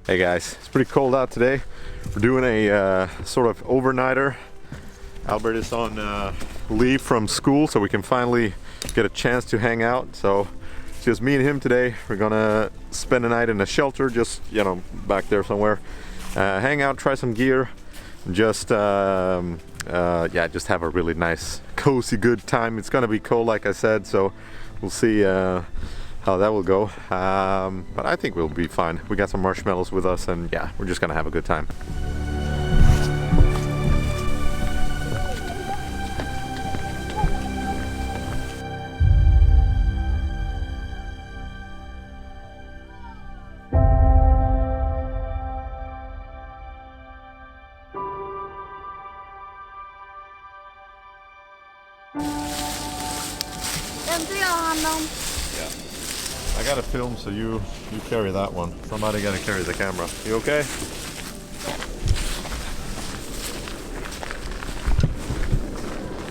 Hey guys, it's pretty cold out today. We're doing a sort of overnighter. Albert is on leave from school, so we can finally get a chance to hang out. So it's just me and him today. We're gonna spend the night in a shelter, just back there somewhere. Hang out, try some gear, just yeah, just have a really nice, cozy, good time. It's gonna be cold, like I said, so we'll see how that will go, but I think we'll be fine. We got some marshmallows with us, and yeah, we're just gonna have a good time. I gotta film, so you carry that one. Somebody gotta carry the camera. You okay?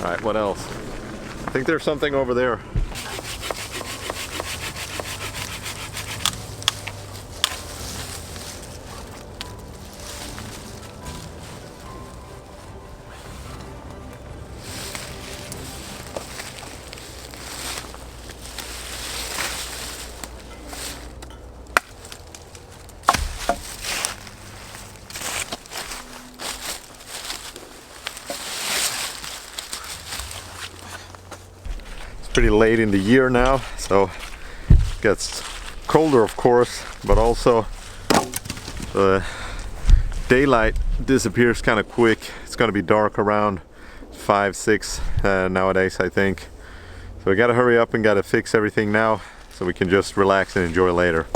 Alright, what else? I think there's something over there. Pretty late in the year now, so it gets colder, of course, but also the daylight disappears kind of quick. It's gonna be dark around 5, 6 nowadays, I think. So we gotta hurry up and gotta fix everything now so we can just relax and enjoy later.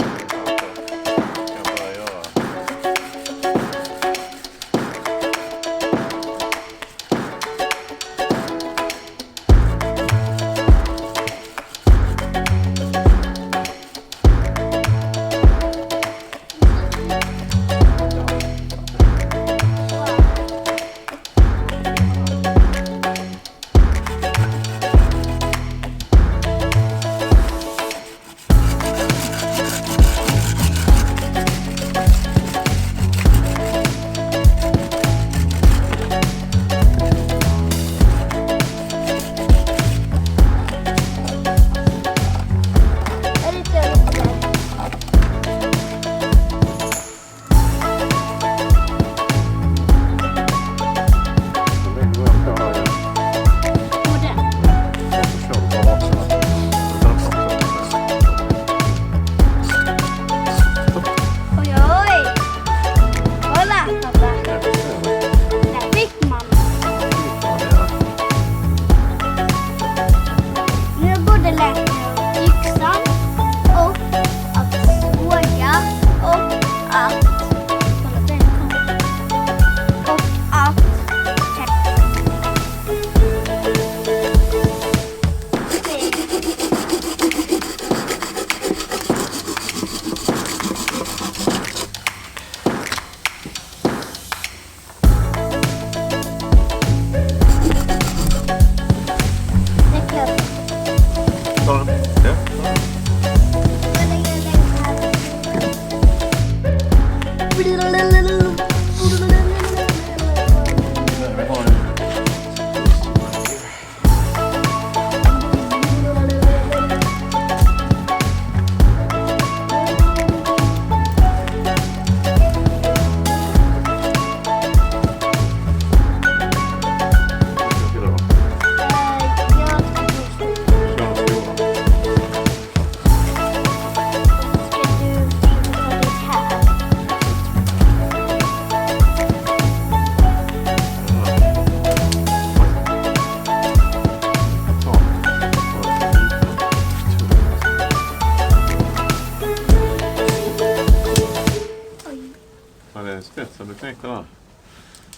spetsad du tänkte va?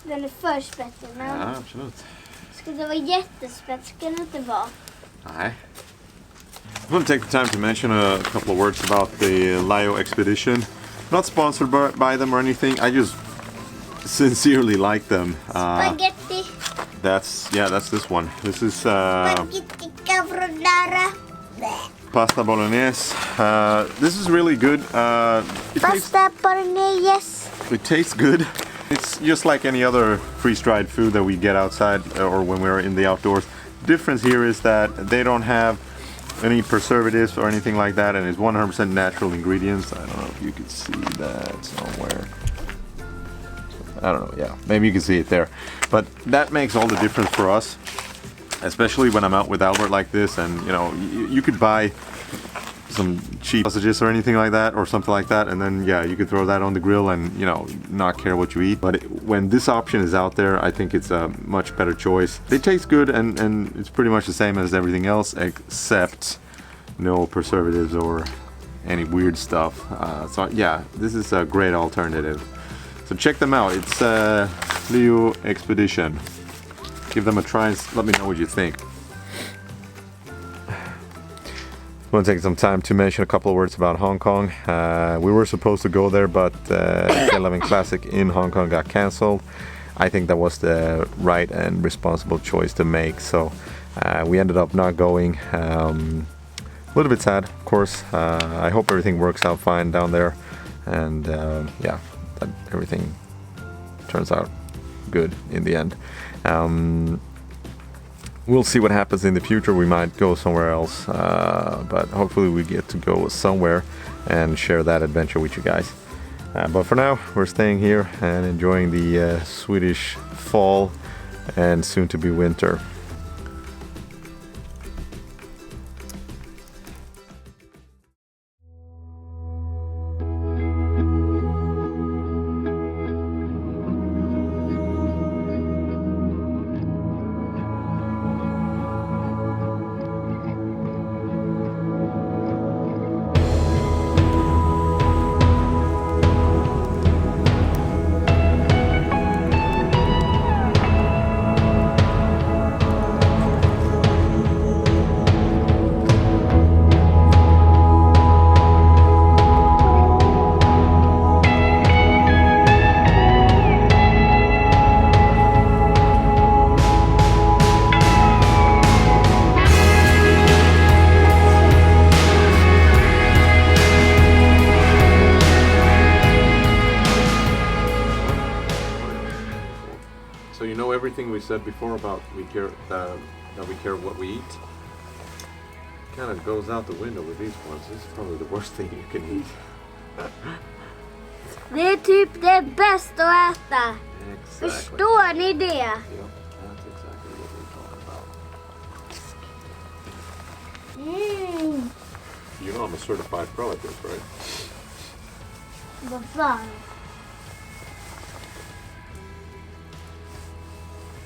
Den är för spetsig, men Ja, absolut. ska det vara jättespets ska det inte vara. Nej. I want to take the time to mention a couple of words about the Lio expedition. Not sponsored by them or anything. I just sincerely like them. Spaghetti. That's this one. This is Spaghetti carbonara. pasta bolognese. This is really good. Pasta bolognese. It tastes good. It's just like any other freeze-dried food that we get outside or when we're in the outdoors. The difference here is that they don't have any preservatives or anything like that, and it's 100% natural ingredients. I don't know if you can see that somewhere. I don't know, yeah, maybe you can see it there. But that makes all the difference for us, especially when I'm out with Albert like this, and you know, you could buy some cheap sausages or anything like that, or something like that, and then yeah, you could throw that on the grill and you know, not care what you eat. But when this option is out there, I think it's a much better choice. They taste good, and it's pretty much the same as everything else, except no preservatives or any weird stuff. So yeah, this is a great alternative. So check them out. It's Lio Expedition. Give them a try and let me know what you think. I want to take some time to mention a couple of words about Hong Kong. We were supposed to go there, but fjallraven Classic in Hong Kong got cancelled. I think that was the right and responsible choice to make. So we ended up not going. A little bit sad, of course. I hope everything works out fine down there, and yeah, that everything turns out good in the end. We'll see what happens in the future. We might go somewhere else, but hopefully we get to go somewhere and share that adventure with you guys. But for now, we're staying here and enjoying the Swedish fall and soon to be winter. So you know everything we said before about that we care what we eat? Kind of goes out the window with these ones. This is probably the worst thing you can eat. Det är typ det bästa att äta. Exactly. Förstår ni det? Yep, that's exactly what we're talking about. You know I'm a certified pro at this, right? Vad fan?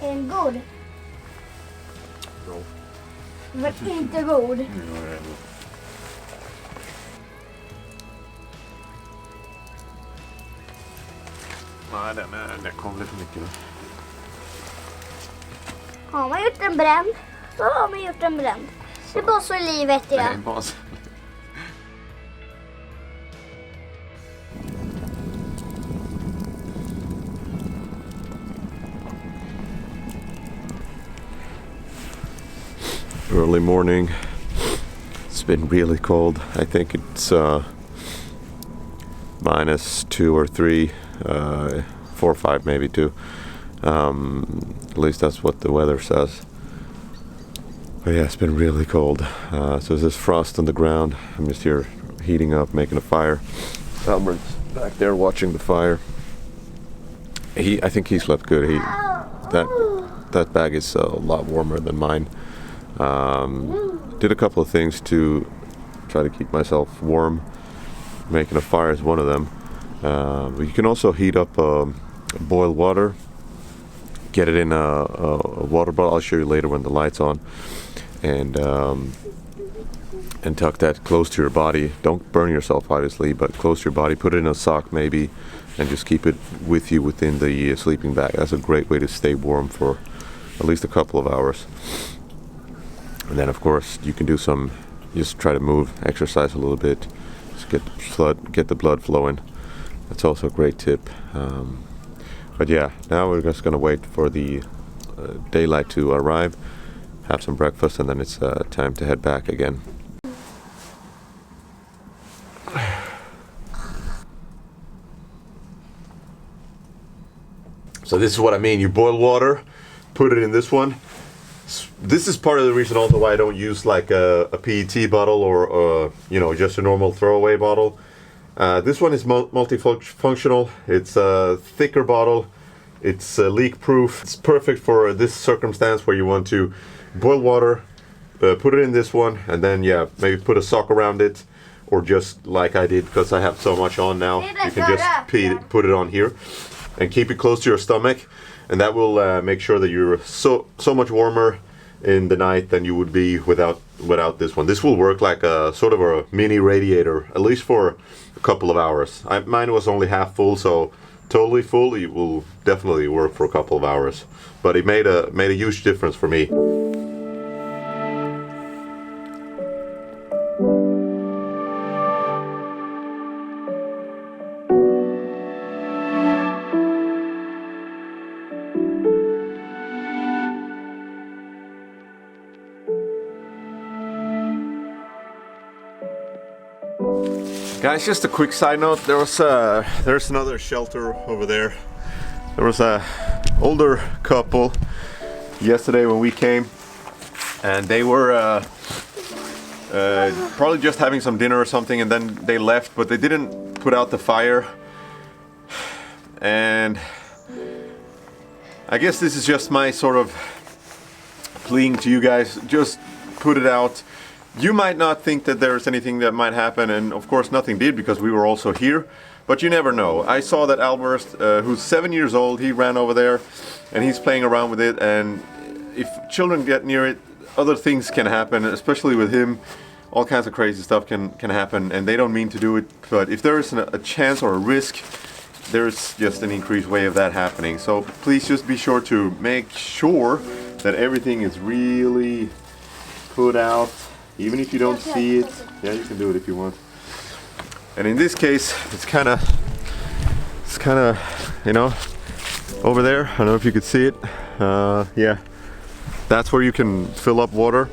Är den god? No. Men inte god. Nej, det kom lite mycket. Har man gjort en bränd? Så har man gjort en bränd. Det är bara så i livet, ja. Det är bara så. Early morning. It's been really cold. I think it's -2 or 3, 4 or 5 maybe too. At least that's what the weather says. But yeah, it's been really cold. So there's frost on the ground. I'm just here heating up, making a fire. Albert's back there watching the fire. I think he slept good. That bag is a lot warmer than mine. Did a couple of things to try to keep myself warm. Making a fire is one of them. But you can also heat up boiled water. Get it in a water bottle. I'll show you later when the light's on. And and tuck that close to your body. Don't burn yourself, obviously, but close to your body. Put it in a sock maybe, and just keep it with you within the sleeping bag. That's a great way to stay warm for at least a couple of hours. And then of course you can do some, just try to move, exercise a little bit, just get the blood flowing. That's also a great tip. But yeah, now we're just gonna wait for the daylight to arrive, have some breakfast, and then it's time to head back again. So this is what I mean. You boil water, put it in this one. This is part of the reason also why I don't use like a PET bottle or you know, just a normal throwaway bottle. This one is multifunctional. It's a thicker bottle. It's leak proof. It's perfect for this circumstance where you want to boil water, put it in this one, and then yeah, maybe put a sock around it, or just like I did, because I have so much on now, you can just put it on here and keep it close to your stomach, and that will make sure that you're so much warmer in the night than you would be without this one. This will work like a sort of a mini radiator, at least for a couple of hours. Mine was only half full, so totally full it will definitely work for a couple of hours. But it made a huge difference for me. Guys, just a quick side note. There's another shelter over there. There was a older couple yesterday when we came, and they were probably just having some dinner or something, and then they left, but they didn't put out the fire. And I guess this is just my sort of pleading to you guys, just put it out. You might not think that there's anything that might happen, and of course nothing did because we were also here, but you never know. I saw that Albert, who's 7 years old, he ran over there and he's playing around with it, and if children get near it, other things can happen, especially with him. All kinds of crazy stuff can happen, and they don't mean to do it, but if there is a chance or a risk, there's just an increased way of that happening. So please just be sure to make sure that everything is really put out. Even if you don't see it, yeah, you can do it if you want. And in this case, it's kind of, you know, over there. I don't know if you could see it. Yeah, that's where you can fill up water.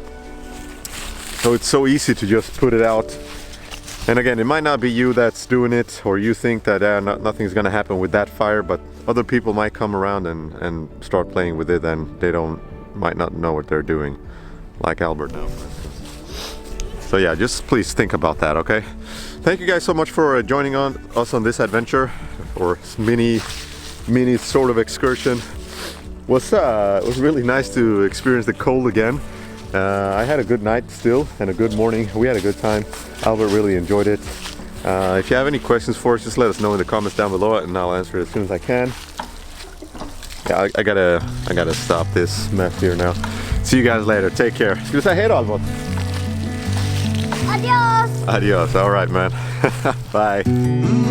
So it's so easy to just put it out. And again, it might not be you that's doing it, or you think that nothing's gonna happen with that fire, but other people might come around and start playing with it, and they might not know what they're doing, like Albert now, for instance. So yeah, just please think about that, okay? Thank you guys so much for joining us on this adventure, or mini sort of excursion. It was really nice to experience the cold again. I had a good night still, and a good morning. We had a good time. Albert really enjoyed it. If you have any questions for us, just let us know in the comments down below, and I'll answer it as soon as I can. Yeah, I gotta stop this mess here now. See you guys later. Take care. Ska du säga hej då, Albert? Adios! Adios. All right, man. Bye.